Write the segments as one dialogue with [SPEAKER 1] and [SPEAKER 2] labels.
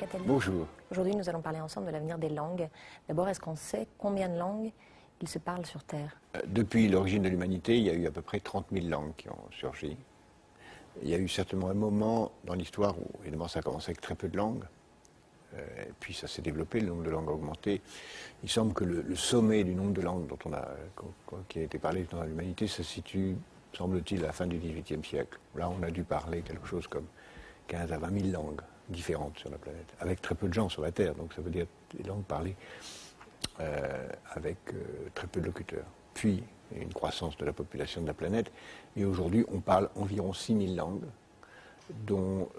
[SPEAKER 1] Cataldi.
[SPEAKER 2] Bonjour.
[SPEAKER 1] Aujourd'hui, nous allons parler ensemble de l'avenir des langues. D'abord, est-ce qu'on sait combien de langues il se parle sur Terre?
[SPEAKER 2] Depuis l'origine de l'humanité, il y a eu à peu près 30 000 langues qui ont surgi. Il y a eu certainement un moment dans l'histoire où, évidemment, ça a commencé avec très peu de langues. Et puis ça s'est développé, le nombre de langues a augmenté. Il semble que le sommet du nombre de langues qui a été parlé dans l'humanité se situe, semble-t-il, à la fin du XVIIIe siècle. Là, on a dû parler quelque chose comme 15 à 20 000 langues différentes sur la planète, avec très peu de gens sur la Terre. Donc ça veut dire des langues parlées avec très peu de locuteurs. Puis, il y a une croissance de la population de la planète. Et aujourd'hui, on parle environ 6 000 langues, dont...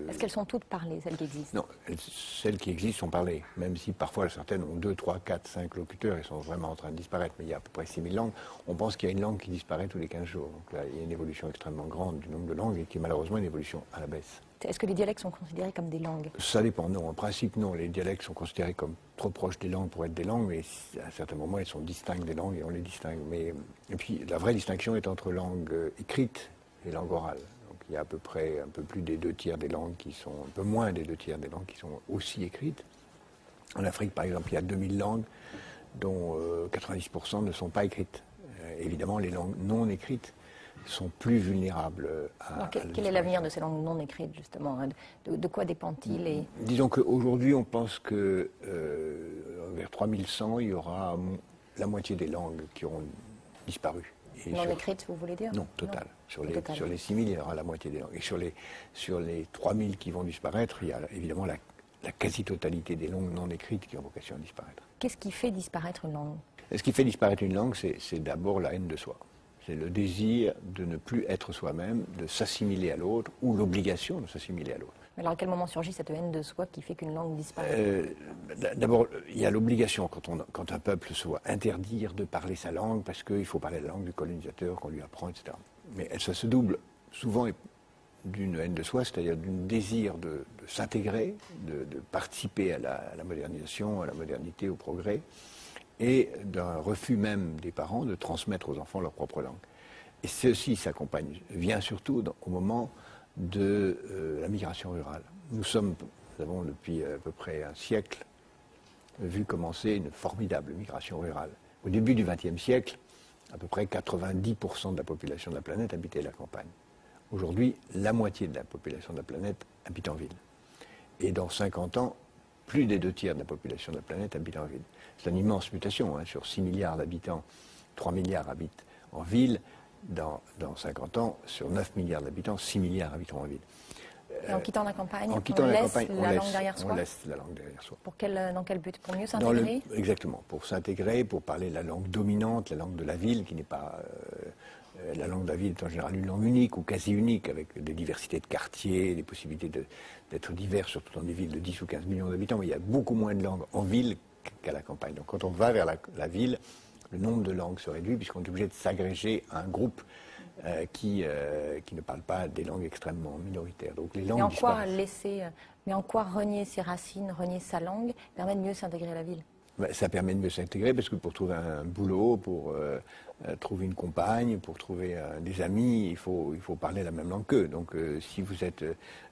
[SPEAKER 1] Est-ce qu'elles sont toutes parlées, celles qui existent?
[SPEAKER 2] Non, celles qui existent sont parlées, même si parfois certaines ont 2, 3, 4, 5 locuteurs et sont vraiment en train de disparaître. Mais il y a à peu près 6 000 langues. On pense qu'il y a une langue qui disparaît tous les 15 jours. Donc là, il y a une évolution extrêmement grande du nombre de langues et qui est malheureusement une évolution à la baisse.
[SPEAKER 1] Est-ce que les dialectes sont considérés comme des langues?
[SPEAKER 2] Ça dépend, non. En principe, non. Les dialectes sont considérés comme trop proches des langues pour être des langues, mais à certains moments, elles sont distinctes des langues et on les distingue. Et puis, la vraie distinction est entre langue écrite et langue orale. Donc, il y a à peu près un peu plus des 2 tiers des langues qui sont, un peu moins des 2 tiers des langues qui sont aussi écrites. En Afrique, par exemple, il y a 2000 langues, dont 90% ne sont pas écrites. Évidemment, les langues non écrites sont plus vulnérables à...
[SPEAKER 1] Quel est l'avenir de ces langues non écrites, justement? De quoi dépend-il
[SPEAKER 2] Disons qu'aujourd'hui, on pense que vers 3100, il y aura la moitié des langues qui auront disparu.
[SPEAKER 1] Non écrites, vous voulez dire?
[SPEAKER 2] Non, total. Sur les 6 000, il y aura la moitié des langues. Et sur les 3 000 qui vont disparaître, il y a évidemment la quasi-totalité des langues non écrites qui ont vocation à disparaître.
[SPEAKER 1] Qu'est-ce qui fait disparaître une langue?
[SPEAKER 2] Ce qui fait disparaître une langue, c'est d'abord la haine de soi. C'est le désir de ne plus être soi-même, de s'assimiler à l'autre, ou l'obligation de s'assimiler à l'autre.
[SPEAKER 1] Alors à quel moment surgit cette haine de soi qui fait qu'une langue disparaît?
[SPEAKER 2] D'abord, il y a l'obligation, quand un peuple se voit interdire de parler sa langue, parce qu'il faut parler la langue du colonisateur, qu'on lui apprend, etc. Mais ça se double souvent d'une haine de soi, c'est-à-dire d'un désir de s'intégrer, de participer à la modernisation, à la modernité, au progrès, et d'un refus même des parents de transmettre aux enfants leur propre langue. Et ceci vient surtout au moment de la migration rurale. Nous avons depuis à peu près un siècle vu commencer une formidable migration rurale. Au début du XXe siècle, à peu près 90% de la population de la planète habitait la campagne. Aujourd'hui, la moitié de la population de la planète habite en ville. Et dans 50 ans, plus des 2 tiers de la population de la planète habite en ville. C'est une immense mutation. Sur 6 milliards d'habitants, 3 milliards habitent en ville. Dans 50 ans, sur 9 milliards d'habitants, 6 milliards habitent en ville.
[SPEAKER 1] Et en quittant la campagne,
[SPEAKER 2] on
[SPEAKER 1] laisse la langue derrière soi?
[SPEAKER 2] On laisse la langue derrière soi.
[SPEAKER 1] Dans quel but? Pour mieux s'intégrer?
[SPEAKER 2] Exactement. Pour s'intégrer, pour parler la langue dominante, la langue de la ville, qui n'est pas... la langue de la ville est en général une langue unique ou quasi unique, avec des diversités de quartiers, des possibilités d'être divers, surtout dans des villes de 10 ou 15 millions d'habitants. Mais il y a beaucoup moins de langues en ville qu'à la campagne. Donc quand on va vers la ville, le nombre de langues se réduit, puisqu'on est obligé de s'agréger à un groupe qui ne parle pas des langues extrêmement minoritaires. Donc les langues
[SPEAKER 1] Mais en quoi renier ses racines, renier sa langue, permet de mieux s'intégrer à la ville?
[SPEAKER 2] Ça permet de mieux s'intégrer parce que pour trouver un boulot, pour trouver une compagne, pour trouver des amis, il faut parler la même langue qu'eux. Donc si vous êtes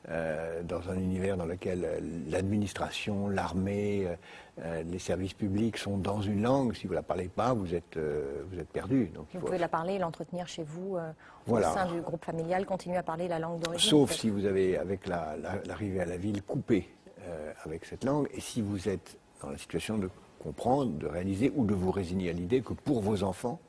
[SPEAKER 2] dans un univers dans lequel l'administration, l'armée, les services publics sont dans une langue, si vous ne la parlez pas, vous êtes perdu. Donc,
[SPEAKER 1] vous pouvez la parler et l'entretenir chez vous, au sein du groupe familial, continuer à parler la langue d'origine.
[SPEAKER 2] Sauf si vous avez, avec l'arrivée à la ville, coupé avec cette langue, et si vous êtes dans la situation de comprendre, de réaliser ou de vous résigner à l'idée que pour vos enfants,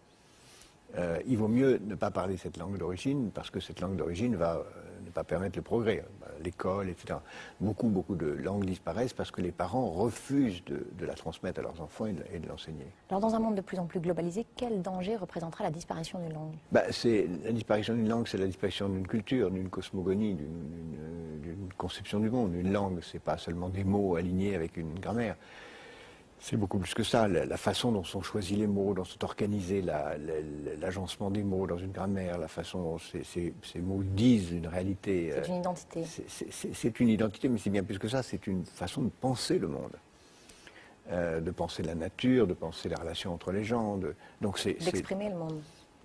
[SPEAKER 2] il vaut mieux ne pas parler cette langue d'origine parce que cette langue d'origine va ne pas permettre le progrès, l'école, etc. Beaucoup de langues disparaissent parce que les parents refusent de la transmettre à leurs enfants et de l'enseigner.
[SPEAKER 1] Alors dans un monde de plus en plus globalisé, quel danger représentera la disparition d'une langue?
[SPEAKER 2] La disparition d'une langue, c'est la disparition d'une culture, d'une cosmogonie, d'une conception du monde. Une langue, c'est pas seulement des mots alignés avec une grammaire. C'est beaucoup plus que ça. La façon dont sont choisis les mots, dont sont organisés l'agencement des mots dans une grammaire, la façon dont ces mots disent une réalité.
[SPEAKER 1] C'est une identité.
[SPEAKER 2] C'est une identité, mais c'est bien plus que ça. C'est une façon de penser le monde, de penser la nature, de penser les relations entre les gens.
[SPEAKER 1] D'exprimer le monde.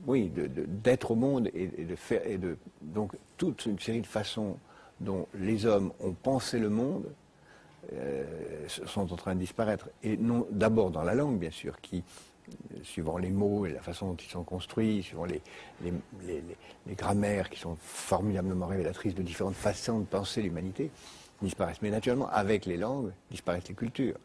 [SPEAKER 2] Oui, d'être au monde et de faire. Donc toute une série de façons dont les hommes ont pensé le monde sont en train de disparaître. Et non, d'abord dans la langue, bien sûr, qui, suivant les mots et la façon dont ils sont construits, suivant les grammaires qui sont formidablement révélatrices de différentes façons de penser l'humanité, disparaissent. Mais naturellement, avec les langues, disparaissent les cultures.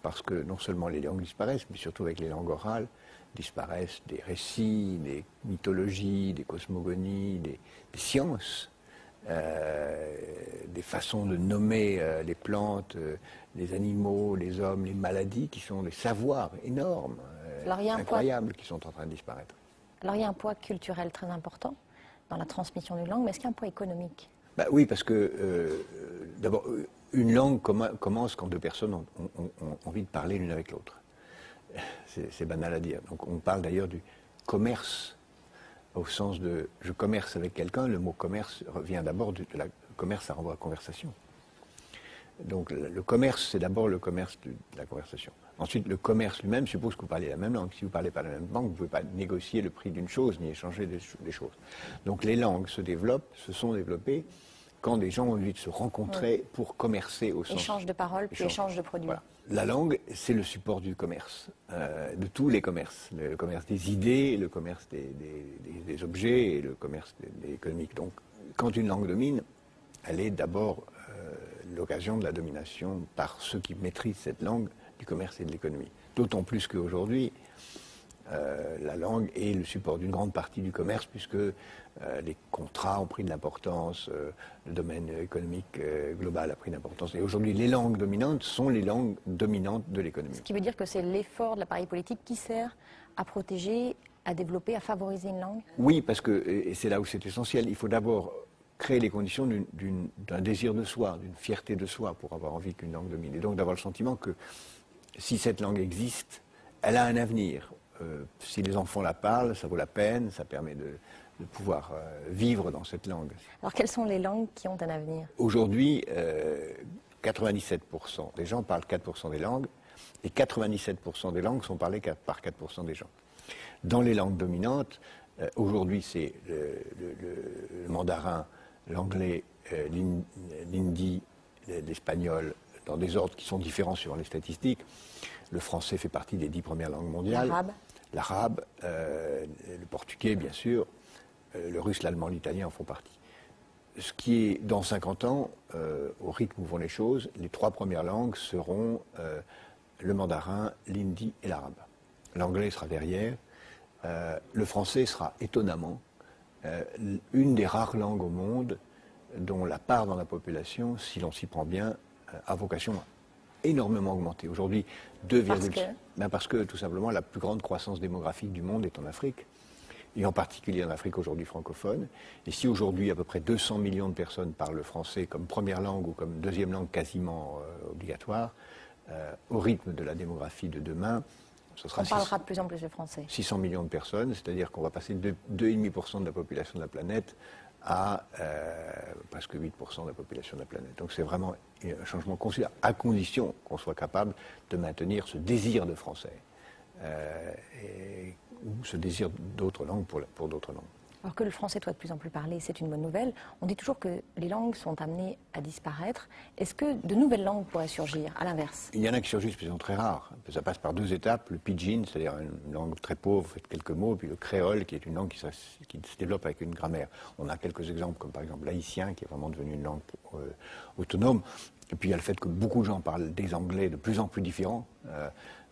[SPEAKER 2] Parce que non seulement les langues disparaissent, mais surtout avec les langues orales, disparaissent des récits, des mythologies, des cosmogonies, des sciences, des façons de nommer les plantes, les animaux, les hommes, les maladies, qui sont des savoirs énormes, incroyables, qui sont en train de disparaître.
[SPEAKER 1] Alors il y a un poids culturel très important dans la transmission d'une langue, mais est-ce qu'il y a un poids économique?
[SPEAKER 2] Oui, parce que d'abord, une langue commence quand deux personnes ont envie de parler l'une avec l'autre. C'est banal à dire. Donc on parle d'ailleurs du commerce, au sens de je commerce avec quelqu'un. Le mot commerce revient d'abord de la commerce, ça renvoie à conversation. Donc le commerce, c'est d'abord le commerce de la conversation. Ensuite, le commerce lui-même suppose que vous parlez la même langue. Si vous ne parlez pas la même langue, vous ne pouvez pas négocier le prix d'une chose ni échanger des choses. Donc les langues se sont développées quand des gens ont envie de se rencontrer pour commercer au sens...
[SPEAKER 1] Échange de paroles, puis échange de produits. Voilà.
[SPEAKER 2] La langue, c'est le support du commerce, de tous les commerces. Le commerce des idées, le commerce des objets et le commerce économique. Donc, quand une langue domine, elle est d'abord l'occasion de la domination par ceux qui maîtrisent cette langue du commerce et de l'économie. D'autant plus qu'aujourd'hui, la langue est le support d'une grande partie du commerce puisque les contrats ont pris de l'importance, le domaine économique global a pris de l'importance. Et aujourd'hui, les langues dominantes sont les langues dominantes de l'économie.
[SPEAKER 1] Ce qui veut dire que c'est l'effort de l'appareil politique qui sert à protéger, à développer, à favoriser une langue?
[SPEAKER 2] Oui, parce que, et c'est là où c'est essentiel, il faut d'abord créer les conditions d'un désir de soi, d'une fierté de soi pour avoir envie qu'une langue domine. Et donc d'avoir le sentiment que si cette langue existe, elle a un avenir. Si les enfants la parlent, ça vaut la peine, ça permet de pouvoir vivre dans cette langue.
[SPEAKER 1] Alors quelles sont les langues qui ont un avenir?
[SPEAKER 2] Aujourd'hui, 97% des gens parlent 4% des langues, et 97% des langues sont parlées par 4% des gens. Dans les langues dominantes, aujourd'hui c'est le mandarin, l'anglais, l'hindi, l'espagnol, dans des ordres qui sont différents suivant les statistiques. Le français fait partie des 10 premières langues mondiales. L'arabe, le portugais, bien sûr, le russe, l'allemand, l'italien en font partie. Ce qui est, dans 50 ans, au rythme où vont les choses, les 3 premières langues seront le mandarin, l'hindi et l'arabe. L'anglais sera derrière. Le français sera, étonnamment, une des rares langues au monde dont la part dans la population, si l'on s'y prend bien, a vocation à énormément augmenté. Aujourd'hui, 2,5. Parce que, tout simplement, la plus grande croissance démographique du monde est en Afrique, et en particulier en Afrique aujourd'hui francophone. Et si aujourd'hui, à peu près 200 millions de personnes parlent le français comme première langue ou comme deuxième langue quasiment obligatoire, au rythme de la démographie de demain, ce sera...
[SPEAKER 1] On parlera de plus en plus le français.
[SPEAKER 2] 600 millions de personnes, c'est-à-dire qu'on va passer de 2,5% de la population de la planète à presque 8% de la population de la planète. Donc c'est vraiment un changement considérable, à condition qu'on soit capable de maintenir ce désir de français ou ce désir d'autres langues pour d'autres langues.
[SPEAKER 1] Alors que le français soit de plus en plus parlé, c'est une bonne nouvelle. On dit toujours que les langues sont amenées à disparaître. Est-ce que de nouvelles langues pourraient surgir, à l'inverse?
[SPEAKER 2] Il y en a qui surgissent, mais ils sont très rares. Ça passe par 2 étapes. Le pidgin, c'est-à-dire une langue très pauvre, faite quelques mots, puis le créole, qui est une langue qui se développe avec une grammaire. On a quelques exemples, comme par exemple l'haïtien, qui est vraiment devenu une langue autonome. Et puis il y a le fait que beaucoup de gens parlent des anglais de plus en plus différents.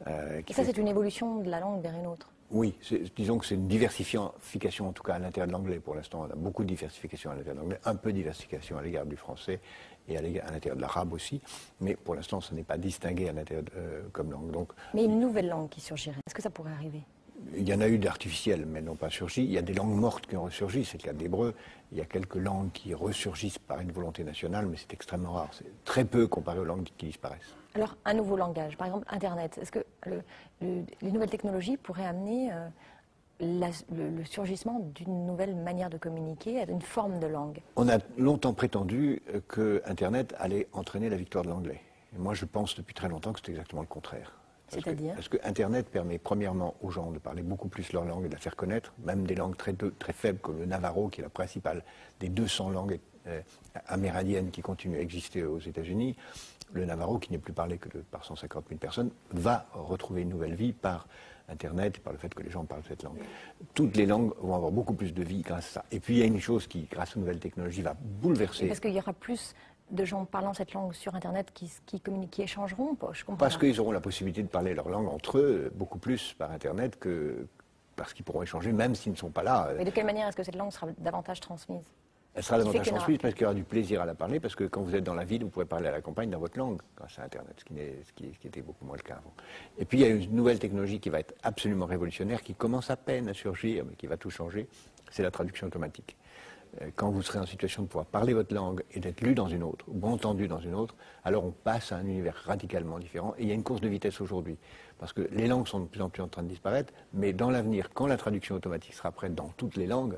[SPEAKER 1] Et ça, c'est une évolution de la langue vers une autre?
[SPEAKER 2] Oui, disons que c'est une diversification, en tout cas à l'intérieur de l'anglais. Pour l'instant, on a beaucoup de diversification à l'intérieur de l'anglais, un peu de diversification à l'égard du français et à l'intérieur de l'arabe aussi. Mais pour l'instant, ce n'est pas distingué à l'intérieur comme langue. Donc,
[SPEAKER 1] mais une nouvelle langue qui surgirait, est-ce que ça pourrait arriver?
[SPEAKER 2] Il y en a eu d'artificiels, mais elles n'ont pas surgi. Il y a des langues mortes qui ont ressurgi, c'est le cas de l'hébreu. Il y a quelques langues qui ressurgissent par une volonté nationale, mais c'est extrêmement rare. C'est très peu comparé aux langues qui disparaissent.
[SPEAKER 1] Alors, un nouveau langage, par exemple Internet, est-ce que les nouvelles technologies pourraient amener le surgissement d'une nouvelle manière de communiquer, à une forme de langue?
[SPEAKER 2] On a longtemps prétendu que Internet allait entraîner la victoire de l'anglais. Et moi, je pense depuis très longtemps que c'est exactement le contraire.
[SPEAKER 1] C'est-à-dire ?
[SPEAKER 2] Parce que Internet permet premièrement aux gens de parler beaucoup plus leur langue et de la faire connaître, même des langues très faibles comme le Navajo, qui est la principale des 200 langues amérindiennes qui continuent à exister aux États-Unis. Le Navajo, qui n'est plus parlé que par 150 000 personnes, va retrouver une nouvelle vie par Internet et par le fait que les gens parlent cette langue. Toutes les langues vont avoir beaucoup plus de vie grâce à ça. Et puis il y a une chose qui, grâce aux nouvelles technologies, va bouleverser...
[SPEAKER 1] Parce qu'il y aura plus de gens parlant cette langue sur Internet qui communiquent, qui échangeront, je comprends.
[SPEAKER 2] Parce qu'ils auront la possibilité de parler leur langue entre eux, beaucoup plus par Internet que parce qu'ils pourront échanger, même s'ils ne sont pas là.
[SPEAKER 1] Mais de quelle manière est-ce que cette langue sera davantage transmise ?
[SPEAKER 2] Elle sera davantage transmise parce qu'il y aura du plaisir à la parler, parce que quand vous êtes dans la ville, vous pourrez parler à la campagne dans votre langue grâce à Internet, ce qui était beaucoup moins le cas avant. Et puis il y a une nouvelle technologie qui va être absolument révolutionnaire, qui commence à peine à surgir, mais qui va tout changer, c'est la traduction automatique. Quand vous serez en situation de pouvoir parler votre langue et d'être lu dans une autre, ou entendu dans une autre, alors on passe à un univers radicalement différent. Et il y a une course de vitesse aujourd'hui, parce que les langues sont de plus en plus en train de disparaître, mais dans l'avenir, quand la traduction automatique sera prête dans toutes les langues,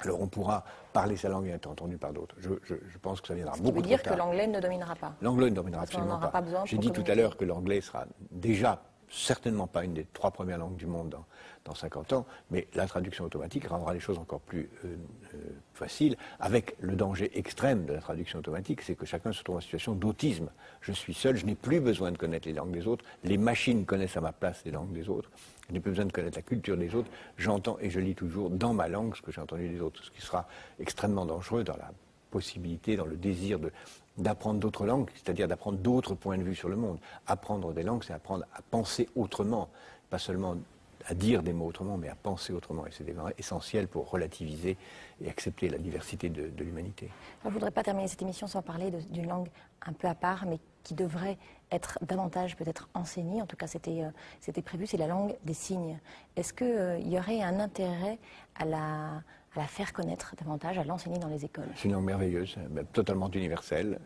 [SPEAKER 2] alors on pourra parler sa langue et être entendu par d'autres. Je pense que ça viendra beaucoup trop tard.
[SPEAKER 1] Ce qui veut dire que l'anglais ne dominera pas.
[SPEAKER 2] L'anglais ne dominera absolument pas. J'ai dit tout à l'heure que l'anglais sera déjà certainement pas une des 3 premières langues du monde dans 50 ans, mais la traduction automatique rendra les choses encore plus faciles, avec le danger extrême de la traduction automatique, c'est que chacun se trouve en situation d'autisme. Je suis seul, je n'ai plus besoin de connaître les langues des autres, les machines connaissent à ma place les langues des autres, je n'ai plus besoin de connaître la culture des autres, j'entends et je lis toujours dans ma langue ce que j'ai entendu des autres, ce qui sera extrêmement dangereux dans la possibilité, dans le désir d'apprendre d'autres langues, c'est-à-dire d'apprendre d'autres points de vue sur le monde. Apprendre des langues, c'est apprendre à penser autrement, pas seulement à dire des mots autrement, mais à penser autrement. Et c'est essentiel pour relativiser et accepter la diversité de l'humanité.
[SPEAKER 1] Je ne voudrais pas terminer cette émission sans parler d'une langue un peu à part, mais qui devrait être davantage peut-être enseignée. En tout cas, c'était prévu, c'est la langue des signes. Est-ce qu'il y aurait un intérêt à la faire connaître davantage, à l'enseigner dans les écoles?
[SPEAKER 2] C'est une langue merveilleuse, totalement universelle,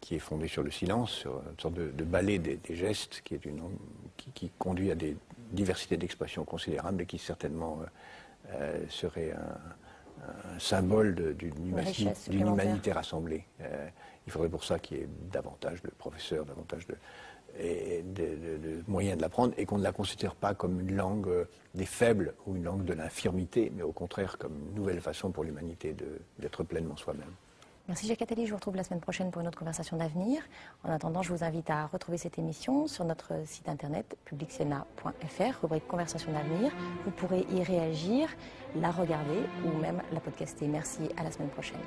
[SPEAKER 2] qui est fondée sur le silence, sur une sorte de ballet des gestes, qui est une langue qui conduit à des diversités d'expressions considérables et qui certainement serait un symbole d'une humanité rassemblée. Il faudrait pour ça qu'il y ait davantage de professeurs, davantage de moyens de l'apprendre, et qu'on ne la considère pas comme une langue des faibles ou une langue de l'infirmité, mais au contraire comme une nouvelle façon pour l'humanité d'être pleinement soi-même.
[SPEAKER 1] Merci Jacques Attali, je vous retrouve la semaine prochaine pour une autre conversation d'avenir. En attendant, je vous invite à retrouver cette émission sur notre site internet publicsena.fr, rubrique Conversation d'avenir. Vous pourrez y réagir, la regarder ou même la podcaster. Merci, à la semaine prochaine.